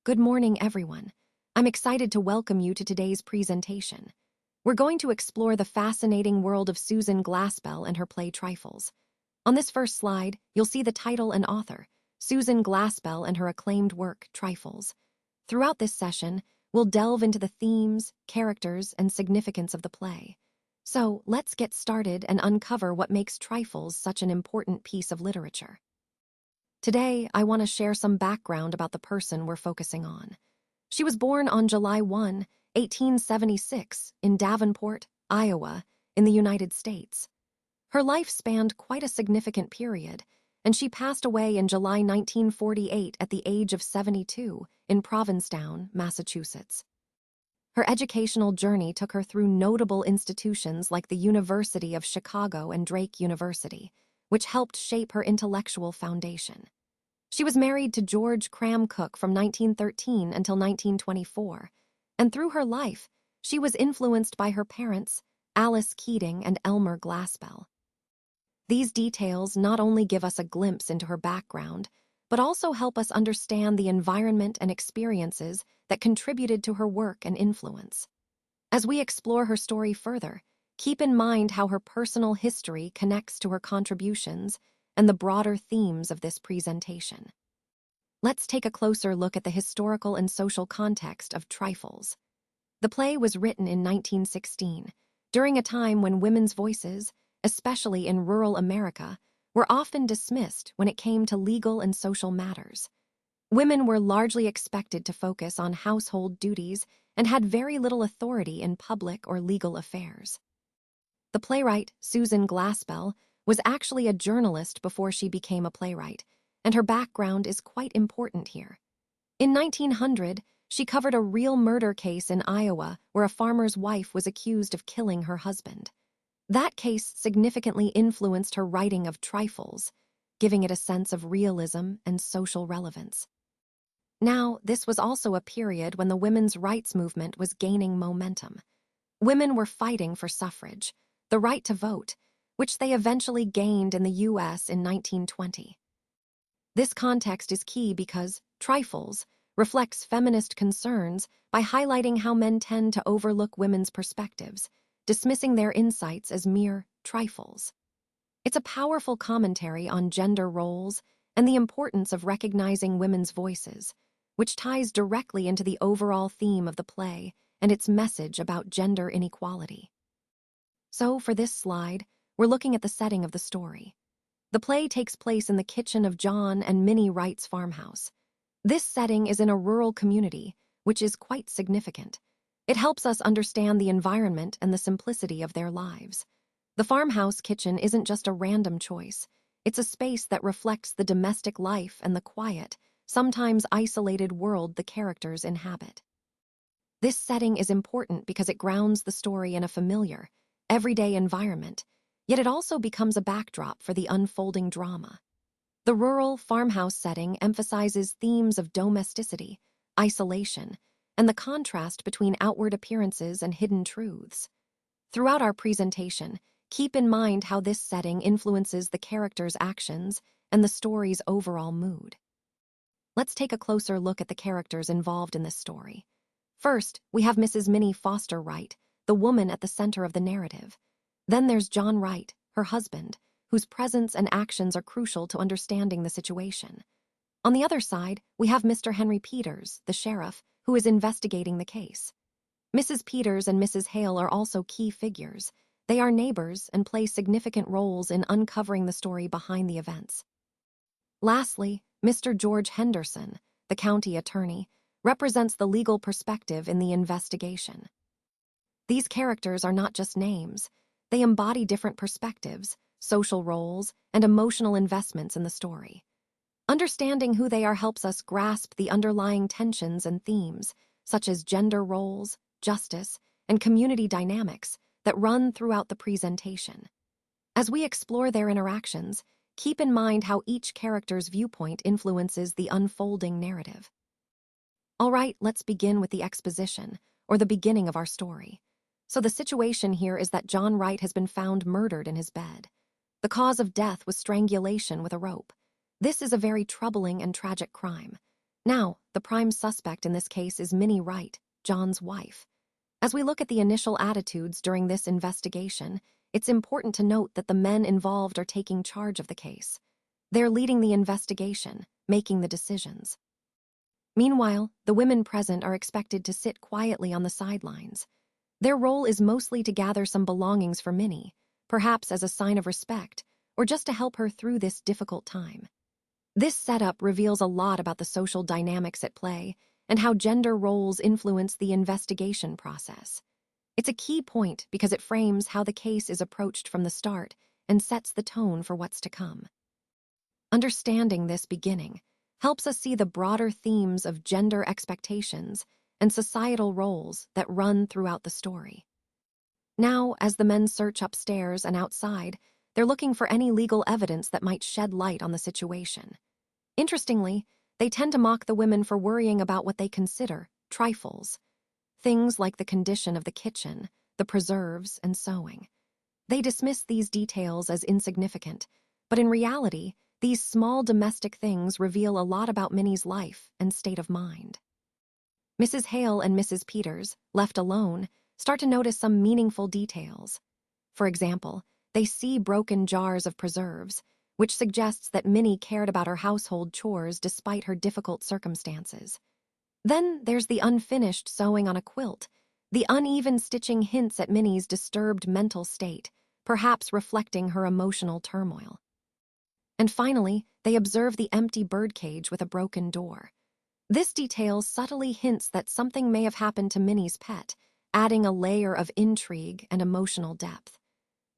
Good morning, everyone. I'm excited to welcome you to today's presentation. We're going to explore the fascinating world of Susan Glaspell and her play Trifles. On this first slide, you'll see the title and author, Susan Glaspell and her acclaimed work, Trifles. Throughout this session, we'll delve into the themes, characters, and significance of the play. So, let's get started and uncover what makes Trifles such an important piece of literature. Today, I want to share some background about the person we're focusing on. She was born on July 1, 1876, in Davenport, Iowa, in the United States. Her life spanned quite a significant period, and she passed away in July 1948 at the age of 72 in Provincetown, Massachusetts. Her educational journey took her through notable institutions like the University of Chicago and Drake University, which helped shape her intellectual foundation. She was married to George Cram Cook from 1913 until 1924, and through her life, she was influenced by her parents, Alice Keating and Elmer Glaspell. These details not only give us a glimpse into her background, but also help us understand the environment and experiences that contributed to her work and influence. As we explore her story further, keep in mind how her personal history connects to her contributions and the broader themes of this presentation. Let's take a closer look at the historical and social context of Trifles. The play was written in 1916, during a time when women's voices, especially in rural America, were often dismissed when it came to legal and social matters. Women were largely expected to focus on household duties and had very little authority in public or legal affairs. The playwright, Susan Glaspell, was actually a journalist before she became a playwright, and her background is quite important here. In 1900, she covered a real murder case in Iowa where a farmer's wife was accused of killing her husband. That case significantly influenced her writing of Trifles, giving it a sense of realism and social relevance. Now, this was also a period when the women's rights movement was gaining momentum. Women were fighting for suffrage, the right to vote, which they eventually gained in the U.S. in 1920. This context is key because Trifles reflects feminist concerns by highlighting how men tend to overlook women's perspectives, dismissing their insights as mere trifles. It's a powerful commentary on gender roles and the importance of recognizing women's voices, which ties directly into the overall theme of the play and its message about gender inequality. So, for this slide, we're looking at the setting of the story. The play takes place in the kitchen of John and Minnie Wright's farmhouse. This setting is in a rural community, which is quite significant. It helps us understand the environment and the simplicity of their lives. The farmhouse kitchen isn't just a random choice. It's a space that reflects the domestic life and the quiet, sometimes isolated world the characters inhabit. This setting is important because it grounds the story in a familiar, everyday environment, yet it also becomes a backdrop for the unfolding drama. The rural farmhouse setting emphasizes themes of domesticity, isolation, and the contrast between outward appearances and hidden truths. Throughout our presentation, keep in mind how this setting influences the characters' actions and the story's overall mood. Let's take a closer look at the characters involved in this story. First, we have Mrs. Minnie Foster Wright, the woman at the center of the narrative. Then there's John Wright, her husband, whose presence and actions are crucial to understanding the situation. On the other side, we have Mr. Henry Peters, the sheriff, who is investigating the case. Mrs. Peters and Mrs. Hale are also key figures. They are neighbors and play significant roles in uncovering the story behind the events. Lastly, Mr. George Henderson, the county attorney, represents the legal perspective in the investigation. These characters are not just names. They embody different perspectives, social roles, and emotional investments in the story. Understanding who they are helps us grasp the underlying tensions and themes, such as gender roles, justice, and community dynamics that run throughout the presentation. As we explore their interactions, keep in mind how each character's viewpoint influences the unfolding narrative. All right, let's begin with the exposition, or the beginning of our story. So the situation here is that John Wright has been found murdered in his bed. The cause of death was strangulation with a rope. This is a very troubling and tragic crime. Now, the prime suspect in this case is Minnie Wright, John's wife. As we look at the initial attitudes during this investigation, it's important to note that the men involved are taking charge of the case. They're leading the investigation, making the decisions. Meanwhile, the women present are expected to sit quietly on the sidelines. Their role is mostly to gather some belongings for Minnie, perhaps as a sign of respect, or just to help her through this difficult time. This setup reveals a lot about the social dynamics at play and how gender roles influence the investigation process. It's a key point because it frames how the case is approached from the start and sets the tone for what's to come. Understanding this beginning helps us see the broader themes of gender expectations and societal roles that run throughout the story. Now, as the men search upstairs and outside, they're looking for any legal evidence that might shed light on the situation. Interestingly, they tend to mock the women for worrying about what they consider trifles, things like the condition of the kitchen, the preserves, and sewing. They dismiss these details as insignificant, but in reality, these small domestic things reveal a lot about Minnie's life and state of mind. Mrs. Hale and Mrs. Peters, left alone, start to notice some meaningful details. For example, they see broken jars of preserves, which suggests that Minnie cared about her household chores despite her difficult circumstances. Then there's the unfinished sewing on a quilt. The uneven stitching hints at Minnie's disturbed mental state, perhaps reflecting her emotional turmoil. And finally, they observe the empty birdcage with a broken door. This detail subtly hints that something may have happened to Minnie's pet, adding a layer of intrigue and emotional depth.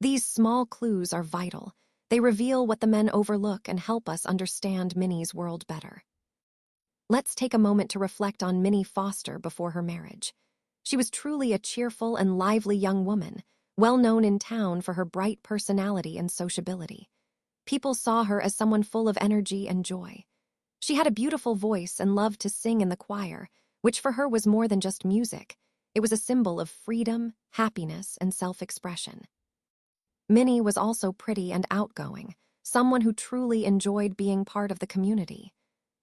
These small clues are vital. They reveal what the men overlook and help us understand Minnie's world better. Let's take a moment to reflect on Minnie Foster before her marriage. She was truly a cheerful and lively young woman, well known in town for her bright personality and sociability. People saw her as someone full of energy and joy. She had a beautiful voice and loved to sing in the choir, which for her was more than just music. It was a symbol of freedom, happiness, and self-expression. Minnie was also pretty and outgoing, someone who truly enjoyed being part of the community.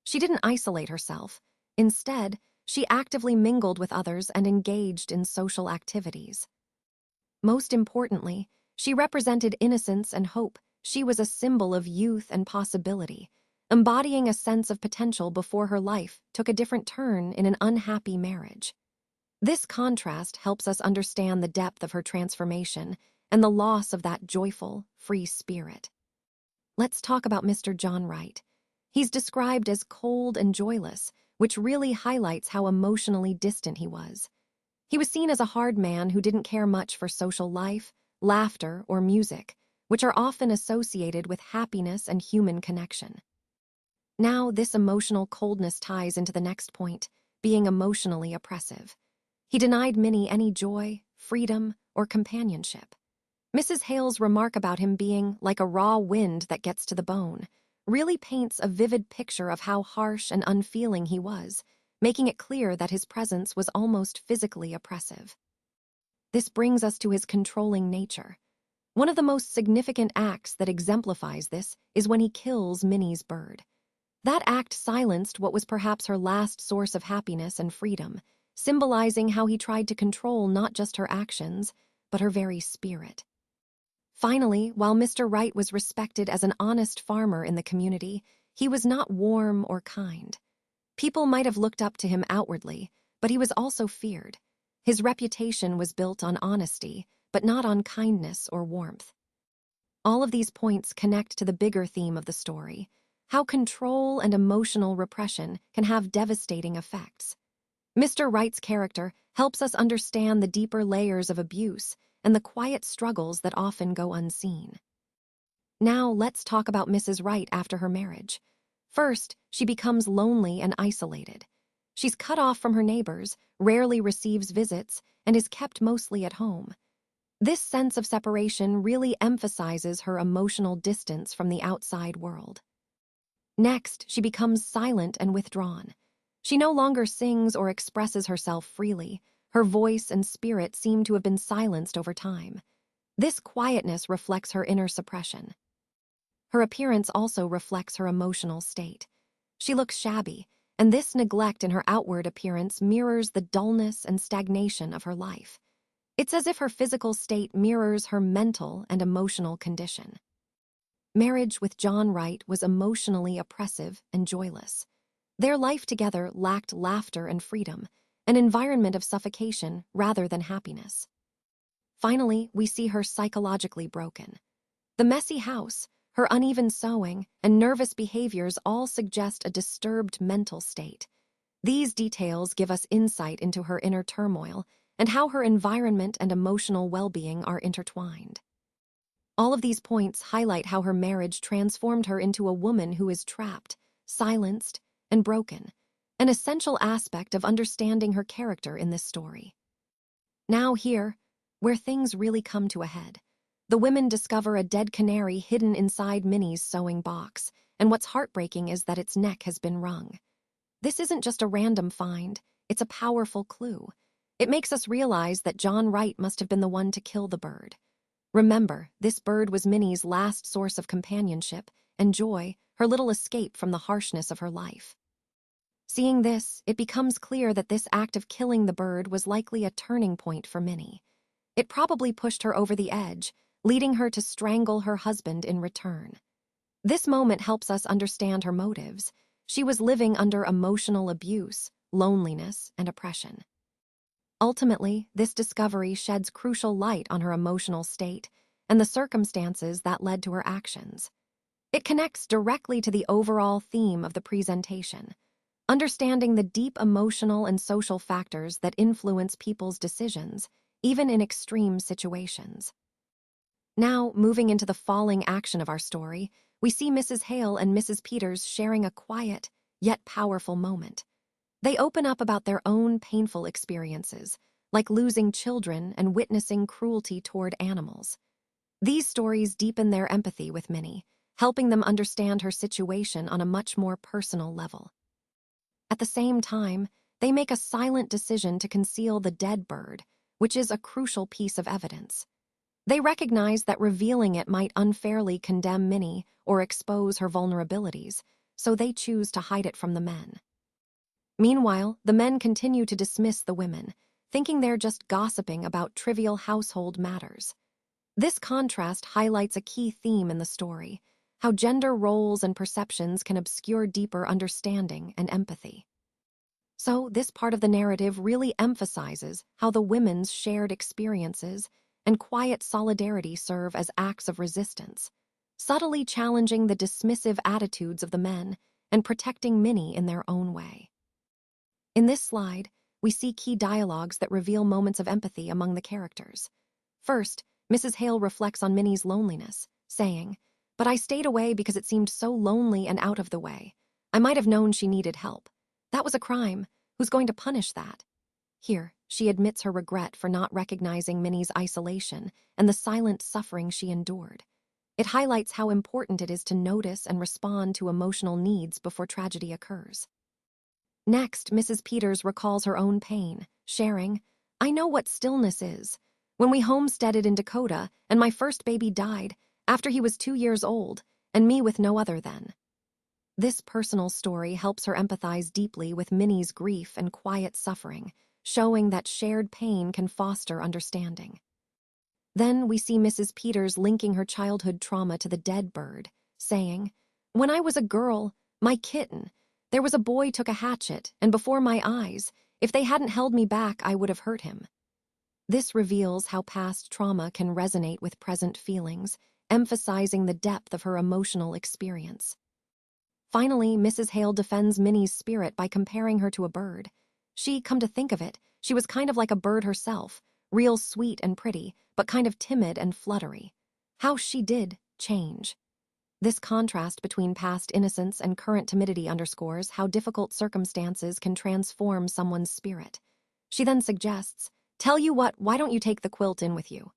She didn't isolate herself. Instead, she actively mingled with others and engaged in social activities. Most importantly, she represented innocence and hope. She was a symbol of youth and possibility, embodying a sense of potential before her life took a different turn in an unhappy marriage. This contrast helps us understand the depth of her transformation and the loss of that joyful, free spirit. Let's talk about Mr. John Wright. He's described as cold and joyless, which really highlights how emotionally distant he was. He was seen as a hard man who didn't care much for social life, laughter, or music, which are often associated with happiness and human connection. Now, this emotional coldness ties into the next point, being emotionally oppressive. He denied Minnie any joy, freedom, or companionship. Mrs. Hale's remark about him being like a raw wind that gets to the bone really paints a vivid picture of how harsh and unfeeling he was, making it clear that his presence was almost physically oppressive. This brings us to his controlling nature. One of the most significant acts that exemplifies this is when he kills Minnie's bird. That act silenced what was perhaps her last source of happiness and freedom, symbolizing how he tried to control not just her actions, but her very spirit. Finally, while Mr. Wright was respected as an honest farmer in the community, he was not warm or kind. People might have looked up to him outwardly, but he was also feared. His reputation was built on honesty, but not on kindness or warmth. All of these points connect to the bigger theme of the story, how control and emotional repression can have devastating effects. Mr. Wright's character helps us understand the deeper layers of abuse and the quiet struggles that often go unseen. Now let's talk about Mrs. Wright after her marriage. First, she becomes lonely and isolated. She's cut off from her neighbors, rarely receives visits, and is kept mostly at home. This sense of separation really emphasizes her emotional distance from the outside world. Next, she becomes silent and withdrawn. She no longer sings or expresses herself freely. Her voice and spirit seem to have been silenced over time. This quietness reflects her inner suppression. Her appearance also reflects her emotional state. She looks shabby, and this neglect in her outward appearance mirrors the dullness and stagnation of her life. It's as if her physical state mirrors her mental and emotional condition. Marriage with John Wright was emotionally oppressive and joyless. Their life together lacked laughter and freedom, an environment of suffocation rather than happiness. Finally, we see her psychologically broken. The messy house, her uneven sewing, and nervous behaviors all suggest a disturbed mental state. These details give us insight into her inner turmoil and how her environment and emotional well-being are intertwined. All of these points highlight how her marriage transformed her into a woman who is trapped, silenced, and broken, an essential aspect of understanding her character in this story. Now here, where things really come to a head, the women discover a dead canary hidden inside Minnie's sewing box, and what's heartbreaking is that its neck has been wrung. This isn't just a random find, it's a powerful clue. It makes us realize that John Wright must have been the one to kill the bird. Remember, this bird was Minnie's last source of companionship and joy, her little escape from the harshness of her life. Seeing this, it becomes clear that this act of killing the bird was likely a turning point for Minnie. It probably pushed her over the edge, leading her to strangle her husband in return. This moment helps us understand her motives. She was living under emotional abuse, loneliness, and oppression. Ultimately, this discovery sheds crucial light on her emotional state and the circumstances that led to her actions. It connects directly to the overall theme of the presentation, understanding the deep emotional and social factors that influence people's decisions, even in extreme situations. Now, moving into the falling action of our story, we see Mrs. Hale and Mrs. Peters sharing a quiet, yet powerful moment. They open up about their own painful experiences, like losing children and witnessing cruelty toward animals. These stories deepen their empathy with Minnie, helping them understand her situation on a much more personal level. At the same time, they make a silent decision to conceal the dead bird, which is a crucial piece of evidence. They recognize that revealing it might unfairly condemn Minnie or expose her vulnerabilities, so they choose to hide it from the men. Meanwhile, the men continue to dismiss the women, thinking they're just gossiping about trivial household matters. This contrast highlights a key theme in the story, how gender roles and perceptions can obscure deeper understanding and empathy. So, this part of the narrative really emphasizes how the women's shared experiences and quiet solidarity serve as acts of resistance, subtly challenging the dismissive attitudes of the men and protecting Minnie in their own way. In this slide, we see key dialogues that reveal moments of empathy among the characters. First, Mrs. Hale reflects on Minnie's loneliness, saying, "But I stayed away because it seemed so lonely and out of the way. I might have known she needed help. That was a crime. Who's going to punish that?" Here, she admits her regret for not recognizing Minnie's isolation and the silent suffering she endured. It highlights how important it is to notice and respond to emotional needs before tragedy occurs. Next, Mrs. Peters recalls her own pain, sharing, "I know what stillness is. When we homesteaded in Dakota and my first baby died after he was 2 years old, and me with no other then." This personal story helps her empathize deeply with Minnie's grief and quiet suffering, showing that shared pain can foster understanding. Then we see Mrs. Peters linking her childhood trauma to the dead bird, saying, "When I was a girl, my kitten, there was a boy took a hatchet, and before my eyes, if they hadn't held me back, I would have hurt him." This reveals how past trauma can resonate with present feelings, emphasizing the depth of her emotional experience. Finally, Mrs. Hale defends Minnie's spirit by comparing her to a bird. Come to think of it, she was kind of like a bird herself, real sweet and pretty, but kind of timid and fluttery. How she did change. This contrast between past innocence and current timidity underscores how difficult circumstances can transform someone's spirit. She then suggests, "Tell you what, why don't you take the quilt in with you?"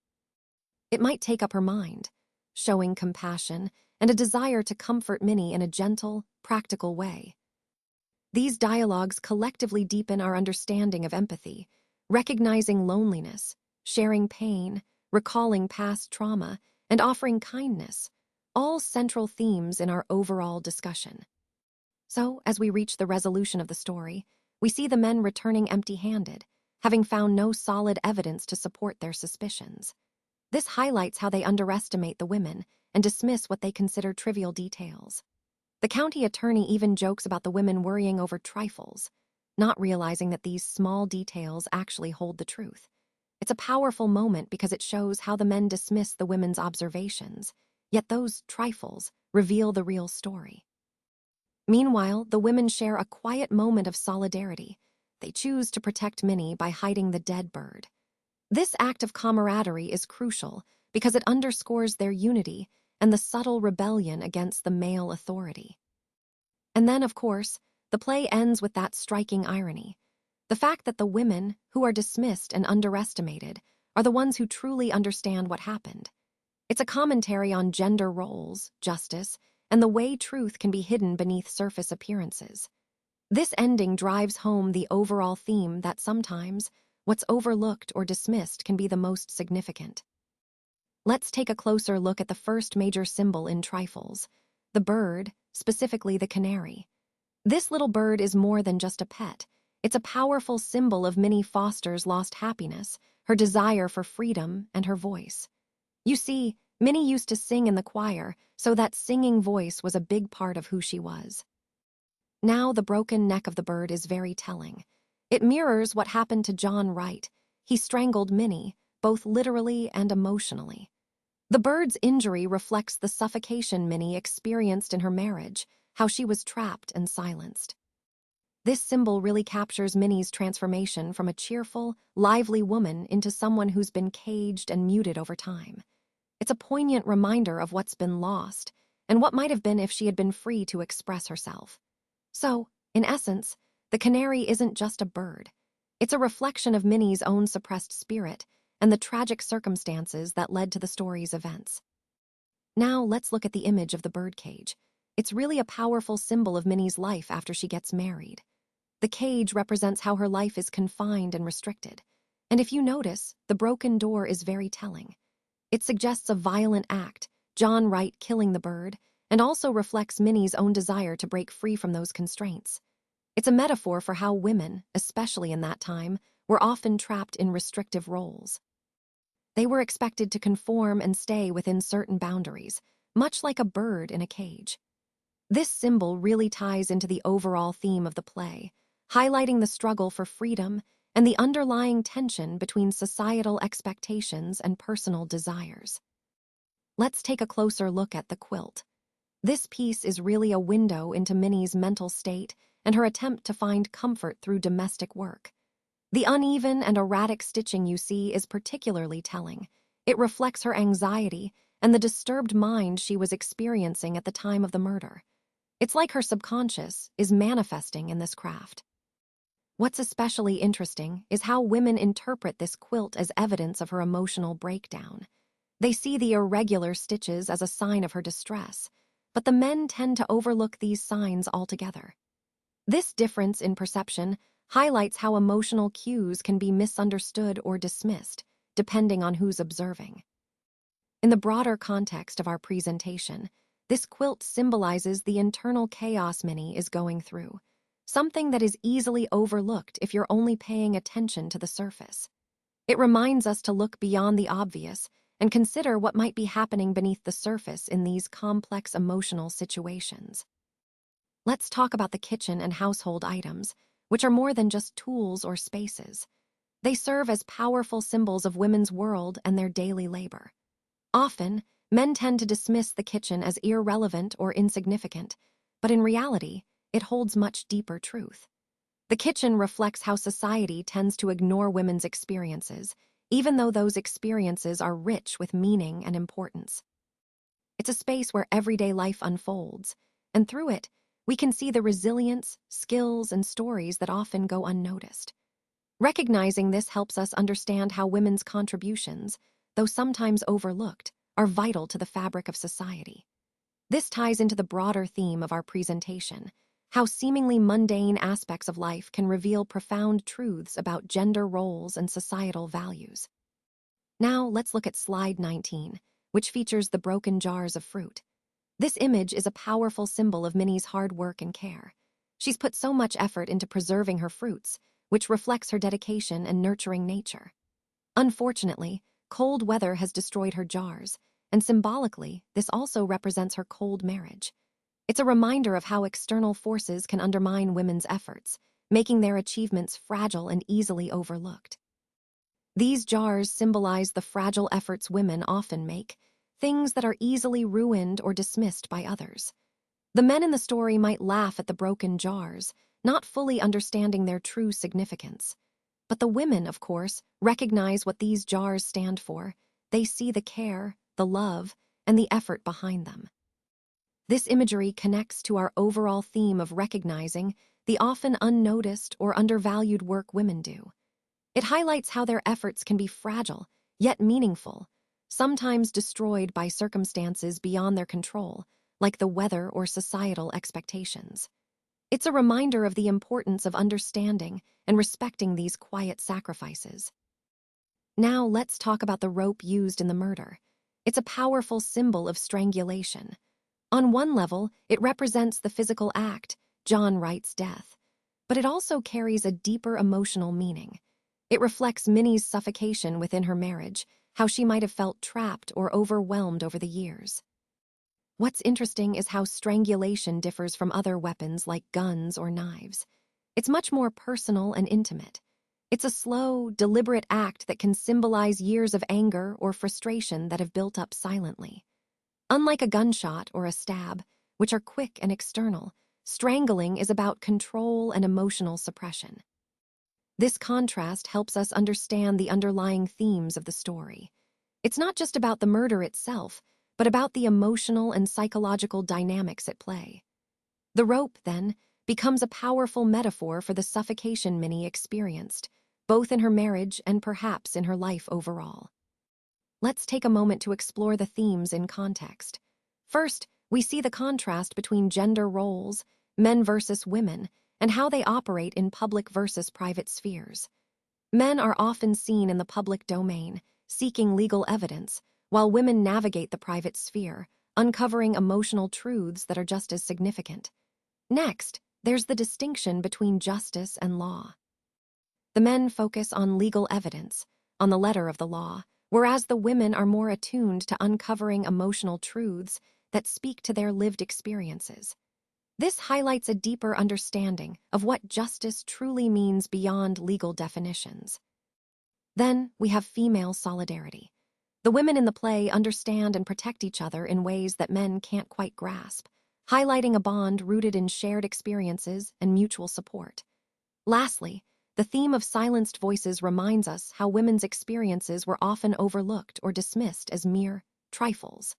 It might take up her mind, showing compassion and a desire to comfort Minnie in a gentle, practical way. These dialogues collectively deepen our understanding of empathy, recognizing loneliness, sharing pain, recalling past trauma, and offering kindness, all central themes in our overall discussion. So, as we reach the resolution of the story, we see the men returning empty-handed, having found no solid evidence to support their suspicions. This highlights how they underestimate the women and dismiss what they consider trivial details. The county attorney even jokes about the women worrying over trifles, not realizing that these small details actually hold the truth. It's a powerful moment because it shows how the men dismiss the women's observations, yet those trifles reveal the real story. Meanwhile, the women share a quiet moment of solidarity. They choose to protect Minnie by hiding the dead bird. This act of camaraderie is crucial because it underscores their unity and the subtle rebellion against the male authority. And then, of course, the play ends with that striking irony. The fact that the women, who are dismissed and underestimated, are the ones who truly understand what happened. It's a commentary on gender roles, justice, and the way truth can be hidden beneath surface appearances. This ending drives home the overall theme that sometimes what's overlooked or dismissed can be the most significant. Let's take a closer look at the first major symbol in Trifles, the bird, specifically the canary. This little bird is more than just a pet. It's a powerful symbol of Minnie Foster's lost happiness, her desire for freedom, and her voice. You see, Minnie used to sing in the choir, so that singing voice was a big part of who she was. Now the broken neck of the bird is very telling. It mirrors what happened to John Wright. He strangled Minnie, both literally and emotionally. The bird's injury reflects the suffocation Minnie experienced in her marriage, how she was trapped and silenced. This symbol really captures Minnie's transformation from a cheerful, lively woman into someone who's been caged and muted over time. It's a poignant reminder of what's been lost and what might have been if she had been free to express herself. So, in essence, the canary isn't just a bird. It's a reflection of Minnie's own suppressed spirit and the tragic circumstances that led to the story's events. Now let's look at the image of the birdcage. It's really a powerful symbol of Minnie's life after she gets married. The cage represents how her life is confined and restricted. And if you notice, the broken door is very telling. It suggests a violent act, John Wright killing the bird, and also reflects Minnie's own desire to break free from those constraints. It's a metaphor for how women, especially in that time, were often trapped in restrictive roles. They were expected to conform and stay within certain boundaries, much like a bird in a cage. This symbol really ties into the overall theme of the play, highlighting the struggle for freedom and the underlying tension between societal expectations and personal desires. Let's take a closer look at the quilt. This piece is really a window into Minnie's mental state and her attempt to find comfort through domestic work. The uneven and erratic stitching you see is particularly telling. It reflects her anxiety and the disturbed mind she was experiencing at the time of the murder. It's like her subconscious is manifesting in this craft. What's especially interesting is how women interpret this quilt as evidence of her emotional breakdown. They see the irregular stitches as a sign of her distress, but the men tend to overlook these signs altogether. This difference in perception highlights how emotional cues can be misunderstood or dismissed, depending on who's observing. In the broader context of our presentation, this quilt symbolizes the internal chaos Minnie is going through, something that is easily overlooked if you're only paying attention to the surface. It reminds us to look beyond the obvious and consider what might be happening beneath the surface in these complex emotional situations. Let's talk about the kitchen and household items, which are more than just tools or spaces. They serve as powerful symbols of women's world and their daily labor. Often, men tend to dismiss the kitchen as irrelevant or insignificant, but in reality, it holds much deeper truth. The kitchen reflects how society tends to ignore women's experiences, even though those experiences are rich with meaning and importance. It's a space where everyday life unfolds, and through it, we can see the resilience, skills, and stories that often go unnoticed. Recognizing this helps us understand how women's contributions, though sometimes overlooked, are vital to the fabric of society. This ties into the broader theme of our presentation, how seemingly mundane aspects of life can reveal profound truths about gender roles and societal values. Now let's look at slide 19, which features the broken jars of fruit. This image is a powerful symbol of Minnie's hard work and care. She's put so much effort into preserving her fruits, which reflects her dedication and nurturing nature. Unfortunately, cold weather has destroyed her jars, and symbolically, this also represents her cold marriage. It's a reminder of how external forces can undermine women's efforts, making their achievements fragile and easily overlooked. These jars symbolize the fragile efforts women often make, things that are easily ruined or dismissed by others. The men in the story might laugh at the broken jars, not fully understanding their true significance. But the women, of course, recognize what these jars stand for. They see the care, the love, and the effort behind them. This imagery connects to our overall theme of recognizing the often unnoticed or undervalued work women do. It highlights how their efforts can be fragile, yet meaningful, sometimes destroyed by circumstances beyond their control, like the weather or societal expectations. It's a reminder of the importance of understanding and respecting these quiet sacrifices. Now let's talk about the rope used in the murder. It's a powerful symbol of strangulation. On one level, it represents the physical act, John Wright's death, but it also carries a deeper emotional meaning. It reflects Minnie's suffocation within her marriage, how she might have felt trapped or overwhelmed over the years. What's interesting is how strangulation differs from other weapons like guns or knives. It's much more personal and intimate. It's a slow, deliberate act that can symbolize years of anger or frustration that have built up silently. Unlike a gunshot or a stab, which are quick and external, strangling is about control and emotional suppression. This contrast helps us understand the underlying themes of the story. It's not just about the murder itself, but about the emotional and psychological dynamics at play. The rope, then, becomes a powerful metaphor for the suffocation Minnie experienced, both in her marriage and perhaps in her life overall. Let's take a moment to explore the themes in context. First, we see the contrast between gender roles, men versus women, and how they operate in public versus private spheres. Men are often seen in the public domain, seeking legal evidence, while women navigate the private sphere, uncovering emotional truths that are just as significant. Next, there's the distinction between justice and law. The men focus on legal evidence, on the letter of the law, whereas the women are more attuned to uncovering emotional truths that speak to their lived experiences. This highlights a deeper understanding of what justice truly means beyond legal definitions. Then we have female solidarity. The women in the play understand and protect each other in ways that men can't quite grasp, highlighting a bond rooted in shared experiences and mutual support. Lastly, the theme of silenced voices reminds us how women's experiences were often overlooked or dismissed as mere trifles.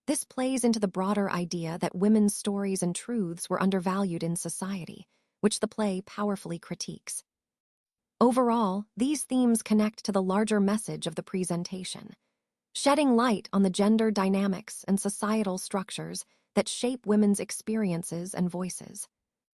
This plays into the broader idea that women's stories and truths were undervalued in society, which the play powerfully critiques. Overall, these themes connect to the larger message of the presentation, shedding light on the gender dynamics and societal structures that shape women's experiences and voices.